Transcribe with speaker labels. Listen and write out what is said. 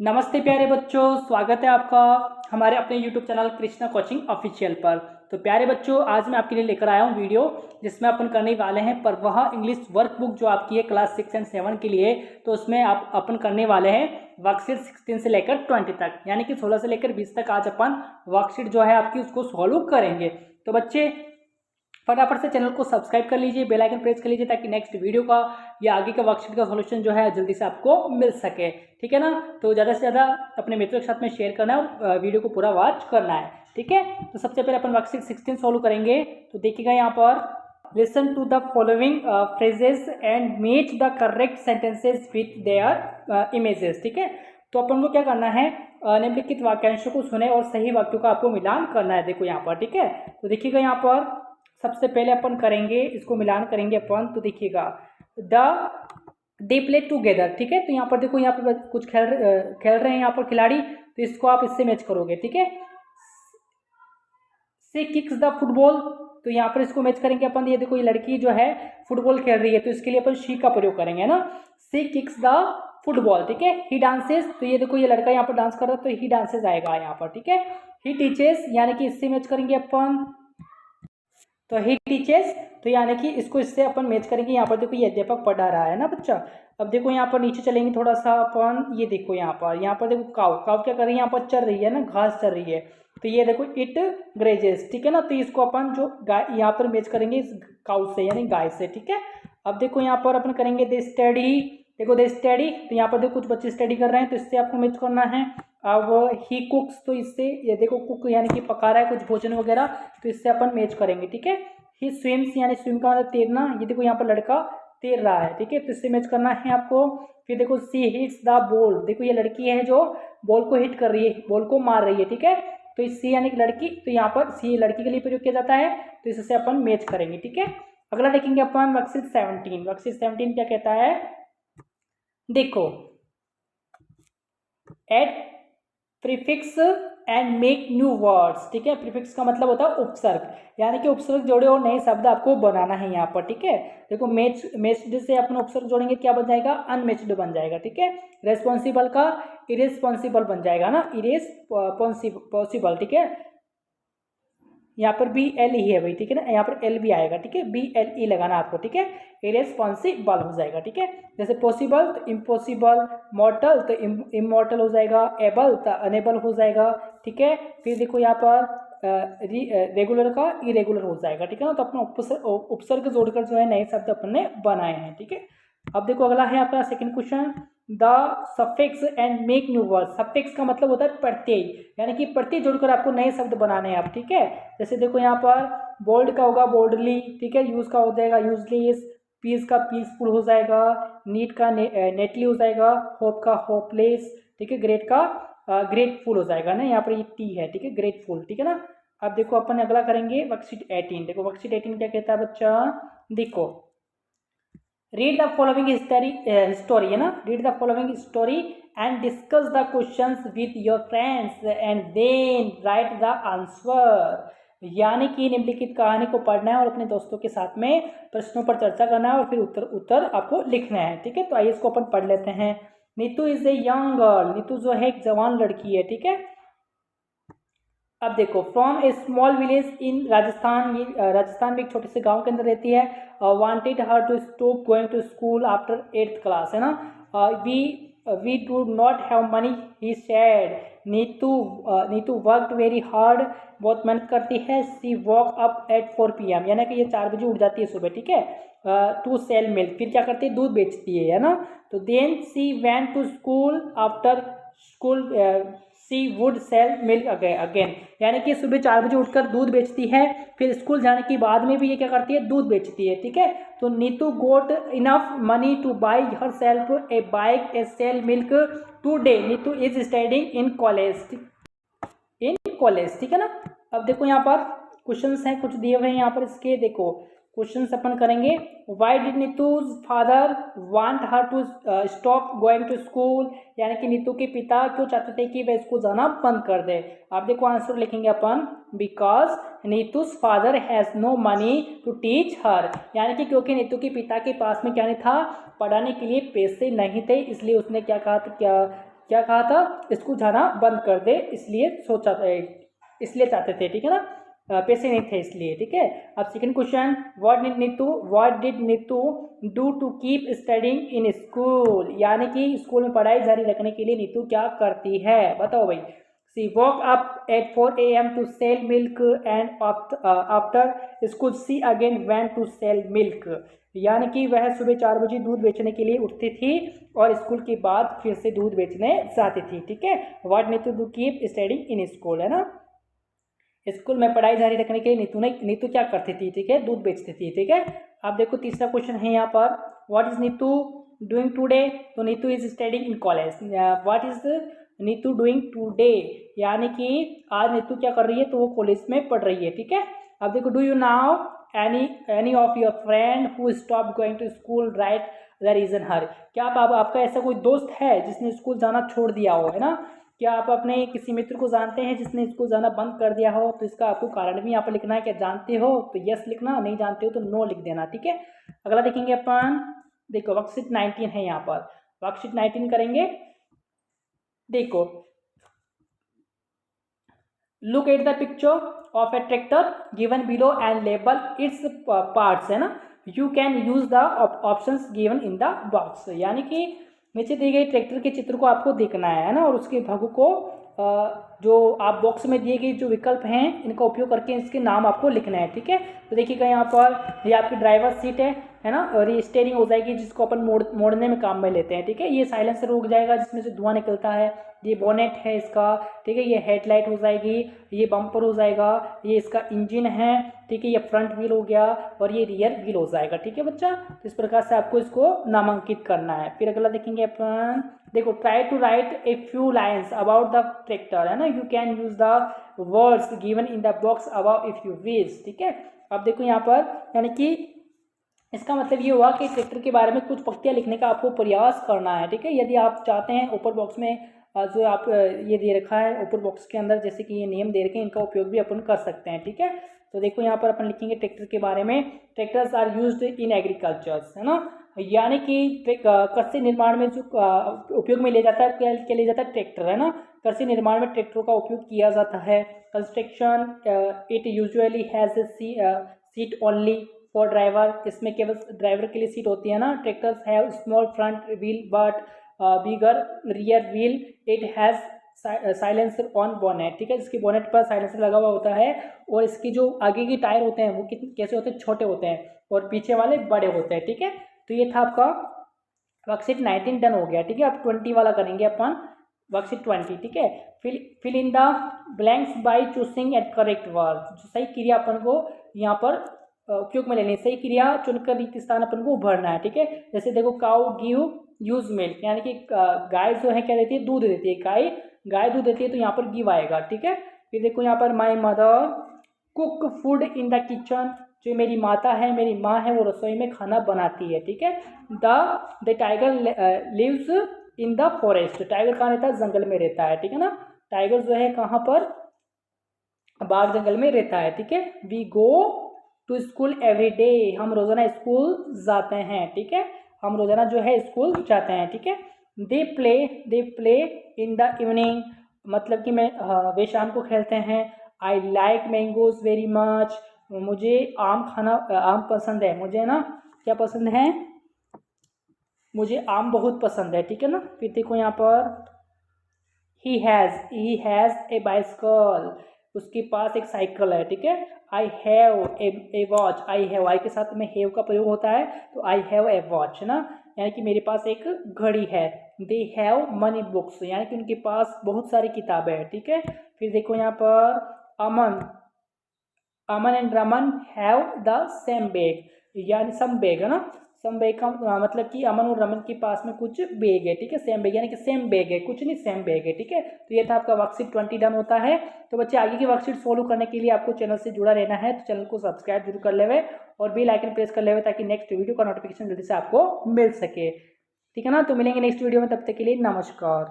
Speaker 1: नमस्ते प्यारे बच्चों, स्वागत है आपका हमारे अपने YouTube channel Krishna coaching official पर। तो प्यारे बच्चों, आज मैं आपके लिए लेकर आया हूँ वीडियो जिसमें अपन करने वाले हैं पर वह इंग्लिश वर्कबुक जो आपकी है क्लास 6 एंड 7 के लिए। तो उसमें आप अपन करने वाले हैं वर्कशीट 16 से लेकर 20 तक, यानी कि 16 से लेकर 20 तक आज अपन वर्कशीट जो है आपकी उसको सॉल्व करेंगे। तो बच्चे फटाफट से चैनल को सब्सक्राइब कर लीजिए, बेल आइकन प्रेस कर लीजिए ताकि नेक्स्ट वीडियो का या आगे का वर्कशीट का सॉल्यूशन जो है जल्दी से आपको मिल सके। ठीक है ना। तो ज़्यादा से ज़्यादा अपने मित्रों के साथ में शेयर करना है और वीडियो को पूरा वॉच करना है। ठीक है। तो सबसे पहले अपन वर्कशीट 16 सॉल्व करेंगे। तो देखिएगा यहाँ पर listen to the following phrases and match the correct sentences with their images. ठीक है। तो अपन को क्या करना है, निम्नलिखित वाक्यांशों को सुने और सही वाक्यों का आपको मिलान करना है। देखो यहाँ पर, ठीक है। तो देखिएगा यहाँ पर सबसे पहले अपन करेंगे, इसको मिलान करेंगे अपन। तो देखिएगा द दे प्ले टूगेदर। ठीक है। तो यहाँ पर देखो, यहाँ पर कुछ खेल रहे हैं यहाँ पर खिलाड़ी, तो इसको आप इससे मैच करोगे। ठीक है। सी किक्स द फुटबॉल, तो यहाँ पर इसको मैच करेंगे अपन। ये देखो, ये लड़की जो है फुटबॉल खेल रही है, तो इसके लिए अपन शी का प्रयोग करेंगे ना। सी किक्स द फुटबॉल। ठीक है। ही डांसेस, तो ये देखो ये लड़का यहाँ पर डांस कर रहा है, तो ही डांसेस आएगा यहाँ पर। ठीक है। ही टीचेस, यानी कि इससे मैच करेंगे अपन, तो ही टीचर्स, तो यानी कि इसको इससे अपन मैच करेंगे। यहाँ पर देखो ये अध्यापक पढ़ा रहा है ना बच्चा। अब देखो यहाँ पर नीचे चलेंगे थोड़ा सा अपन, ये देखो यहाँ पर देखो काव काव क्या कर रही है, यहाँ पर चल रही है ना, घास चल रही है। तो ये देखो इट ग्रेजेस। ठीक है ना। तो इसको अपन जो गाय यहाँ पर मैच करेंगे इस काउ से, यानी गाय से। ठीक है। अब देखो यहाँ पर अपन करेंगे दे स्टडी। देखो दे स्टडी, तो यहाँ पर देखो कुछ बच्चे स्टडी कर रहे हैं, तो इससे आपको मैच करना है। अब ही कुक्स, तो इससे ये देखो कुक यानी कि पका रहा है कुछ भोजन वगैरह, तो इससे अपन मैच करेंगे। ठीक है। ही स्विम्स, यानी स्विम का मतलब तैरना, ये देखो यहाँ पर लड़का तैर रहा है। ठीक है। तो इससे मैच करना है आपको। फिर देखो सी हिट्स द बॉल, देखो ये लड़की है जो बॉल को हिट कर रही है, बॉल को मार रही है। ठीक है। तो इस सी यानी कि लड़की, तो यहाँ पर सी लड़की के लिए प्रयोग किया जाता है, तो इससे अपन मैच करेंगे। ठीक है। अगला देखेंगे अपन वर्कशीट 17। वर्कशीट 17 क्या कहता है, देखो add prefix and make new words. ठीक है। प्रीफिक्स का मतलब होता है उपसर्ग, यानी कि उपसर्ग जोड़े और नए शब्द आपको बनाना है यहाँ पर। ठीक है। देखो मैच्ड से अपन उपसर्ग जोड़ेंगे, क्या बन जाएगा, अनमैच्ड बन जाएगा। ठीक है। रेस्पॉन्सिबल का इरेस्पॉन्सिबल बन जाएगा ना, इरेस्पॉन्सिबल। ठीक है। यहाँ पर बी एल ई है भाई। ठीक है ना, यहाँ पर एल भी आएगा। ठीक है। बी एल ई लगाना आपको। ठीक है। इरेस्पॉन्सिबल हो जाएगा। ठीक है। जैसे पॉसिबल तो इम्पॉसिबल, मॉर्टल तो इमॉर्टल हो जाएगा, एबल तो अनेबल हो जाएगा। ठीक है। फिर देखो यहाँ पर रेगुलर का इरेगुलर हो जाएगा। ठीक है ना। तो अपना उपसर्ग जोड़कर जो है नए शब्द अपन ने बनाए हैं। ठीक है। अब देखो अगला है आपका second question, the suffix and make new word. Suffix का मतलब होता है प्रत्यय, यानी कि प्रत्यय जोड़कर आपको नए शब्द बनाने हैं आप। ठीक है। जैसे देखो यहाँ पर बोल्ड का होगा बोल्डली। ठीक है। यूज का हो जाएगा यूजलेस, पीस का पीसफुल हो जाएगा, नीट का नेटली हो जाएगा, होप का होपलेस। ठीक है। ग्रेट का ग्रेटफुल हो जाएगा ना, यहाँ पर ये टी है। ठीक है। ग्रेटफुल। ठीक है ना। अब देखो अपन अगला करेंगे वर्कशीट 18। देखो वर्कशीट 18 क्या कहता है बच्चा, देखो रीड द फॉलोइंग स्टोरी है ना, read the following story and discuss the questions with your friends and then write the answer. यानी कि निम्नलिखित कहानी को पढ़ना है और अपने दोस्तों के साथ में प्रश्नों पर चर्चा करना है और फिर उत्तर आपको लिखना है। ठीक है। तो आइए इसको अपन पढ़ लेते हैं। Neetu is a young girl, Neetu जो है एक जवान लड़की है। ठीक है। अब देखो from A small village in Rajasthan, ये राजस्थान में एक छोटे से गांव के अंदर रहती है। Wanted her to stop going to school after 8th class, है ना। We do not have money, he said. Neetu worked very hard, बहुत मेहनत करती है। She walk up at 4 PM, यानी कि ये 4 बजे उठ जाती है सुबह। ठीक है। टू सेल मिल्क, फिर क्या करती है, दूध बेचती है ना। तो then she went to school after school, she would sell milk again, यानी कि सुबह 4 बजे उठकर दूध बेचती है, फिर स्कूल जाने के बाद में भी ये क्या करती है, दूध बेचती है। ठीक है। तो Neetu got enough money to buy herself a bike a sell milk today. Neetu is studying in college, ठीक है ना। अब देखो यहाँ पर क्वेश्चंस हैं कुछ दिए हुए हैं यहाँ पर, इसके देखो क्वेश्चंस अपन करेंगे। Why did Neetu's father want her to stop going to school, यानी कि नीतू के पिता क्यों चाहते थे कि वह स्कूल जाना बंद कर दे। आप देखो आंसर लिखेंगे अपन, because Neetu's father has no money to teach her, यानी कि क्योंकि नीतू के पिता के पास में क्या नहीं था, पढ़ाने के लिए पैसे नहीं थे, इसलिए उसने क्या कहा था, क्या क्या कहा था, स्कूल जाना बंद कर दे, इसलिए सोचा था, इसलिए चाहते थे, ठीक है ना, पैसे नहीं थे इसलिए, ठीक है। अब second question, what did Neetu do to keep studying in school, यानी कि स्कूल में पढ़ाई जारी रखने के लिए नीतू क्या करती है, बताओ भाई। She walk up at 4 AM to sell milk and after school she again went to sell milk, यानी कि वह सुबह 4 बजे दूध बेचने के लिए उठती थी और स्कूल के बाद फिर से दूध बेचने जाती थी, ठीक है। What Neetu do keep studying in school, है ना, स्कूल में पढ़ाई जारी रखने के लिए नीतू क्या करती थी, ठीक है, दूध बेचती थी, ठीक है। अब देखो तीसरा क्वेश्चन है यहाँ पर, what is Neetu doing today, तो Neetu is studying in college, what is Neetu doing today, यानी कि आज नीतू क्या कर रही है, तो वो कॉलेज में पढ़ रही है, ठीक है। अब देखो, do you know any of your friend who stop going to school write the reason her, क्या आपका ऐसा कोई दोस्त है जिसने स्कूल जाना छोड़ दिया हो, है ना, क्या आप अपने किसी मित्र को जानते हैं जिसने स्कूल जाना बंद कर दिया हो, तो इसका आपको कारण भी यहाँ पर लिखना है, क्या जानते हो तो यस लिखना, नहीं जानते हो तो नो लिख देना, ठीक है। अगला देखेंगे अपन, देखो वर्कशीट 19 है यहाँ पर, वर्कशीट 19 करेंगे, देखो look at the picture of A tractor given below and label its parts, है ना, you can use the options given in the box, यानी कि नीचे दिए गए ट्रैक्टर के चित्र को आपको देखना है ना, और उसके भागों को जो आप बॉक्स में दिए गए जो विकल्प हैं इनका उपयोग करके इसके नाम आपको लिखना है, ठीक है। तो देखिएगा यहाँ पर ये आपकी ड्राइवर सीट है ना, और ये स्टीयरिंग हो जाएगी जिसको अपन मोड़ने में काम में लेते हैं, ठीक है। ये साइलेंसर रुक जाएगा जिसमें से धुआं निकलता है, ये बोनेट है इसका, ठीक है, ये हेडलाइट हो जाएगी, ये बम्पर हो जाएगा, ये इसका इंजन है, ठीक है, ये फ्रंट व्हील हो गया और ये रियर व्हील हो जाएगा, ठीक है बच्चा। तो इस प्रकार से आपको इसको नामांकित करना है। फिर अगला देखेंगे अपन, देखो try to write a few lines about the tractor, है ना, you can use the words given in the box about if you wish, ठीक है। अब देखो यहाँ पर, यानी कि इसका मतलब ये हुआ कि ट्रैक्टर के बारे में कुछ पंक्तियाँ लिखने का आपको प्रयास करना है, ठीक है। यदि आप चाहते हैं ऊपर बॉक्स में जो आप ये दे रखा है ऊपर बॉक्स के अंदर, जैसे कि ये नियम दे रखे हैं, इनका उपयोग भी अपन कर सकते हैं, ठीक है। तो देखो यहाँ पर अपन लिखेंगे ट्रैक्टर के बारे में, tractors are used in agricultures, है ना, यानी कि कृषि निर्माण में जो उपयोग में ले जाता है, क्या ले जाता है, ट्रैक्टर, है ना, कृषि निर्माण में ट्रैक्टरों का उपयोग किया जाता है। Construction it usually has seat only for driver, इसमें केवल ड्राइवर के लिए सीट होती है ना। Tractors have small front wheel but bigger rear wheel, it has silencer on bonnet, ठीक है, इसके बोनेट पर साइलेंसर लगा हुआ होता है, और इसकी जो आगे की टायर होते हैं वो कैसे होते हैं, छोटे होते हैं, और पीछे वाले बड़े होते हैं, ठीक है। तो ये था आपका वर्कशीट 19 डन हो गया, ठीक है। अब 20 वाला करेंगे अपन, वर्कशीट 20, ठीक है। Fill in the blanks by choosing at correct word, सही क्रिया अपन को यहाँ पर उपयोग में लेनी है, सही क्रिया चुनकर रिक्त स्थान अपन को भरना है, ठीक है। जैसे देखो, काउ गिव यूज मिल्क, यानी कि गाय जो है क्या देती है, दूध देती है, गाय दूध देती है, तो यहाँ पर गिव आएगा, ठीक है। फिर देखो यहाँ पर my mother cook food in the kitchen, जो मेरी माता है, मेरी माँ है, वो रसोई में खाना बनाती है, ठीक है। The tiger lives in the forest, tiger कहाँ रहता है, जंगल में रहता है, ठीक है ना। टाइगर जो है कहाँ पर, बाग जंगल में रहता है, ठीक है। We go to school every day, हम रोजाना स्कूल जाते हैं, ठीक है, हम रोजाना जो है स्कूल जाते हैं, ठीक है। They play in the evening, मतलब कि वे शाम को खेलते हैं। I like mangoes very much, मुझे आम पसंद है, मुझे ना क्या पसंद है, मुझे आम बहुत पसंद है, ठीक है ना। फिर देखो यहाँ पर, ही हैज़ ए बाइसिकल, उसके पास एक साइकिल है, ठीक है। आई हैव ए वॉच, आई के साथ में हैव का प्रयोग होता है, तो आई हैव ए वॉच, ना, यानी कि मेरे पास एक घड़ी है। दे हैव मनी बुक्स, यानी कि उनके पास बहुत सारी किताबें हैं, ठीक है। फिर देखो यहाँ पर, Aman and Raman have the same bag, यानी सम बैग, है ना, सम बैग का मतलब कि अमन और रमन के पास में कुछ बैग है, ठीक है, सेम बैग, यानी कि सेम बैग है, कुछ नहीं सेम बैग है, ठीक है। तो ये था आपका वर्कशीट 20 डन होता है। तो बच्चे आगे की वर्कशीट फॉलो करने के लिए आपको चैनल से जुड़ा रहना है, तो चैनल को सब्सक्राइब जरूर कर लेवे और बेल आइकन प्रेस कर लेवे, ताकि नेक्स्ट वीडियो का नोटिफिकेशन जल्दी से आपको मिल सके, ठीक है ना। तो मिलेंगे नेक्स्ट वीडियो में, तब तक के लिए नमस्कार।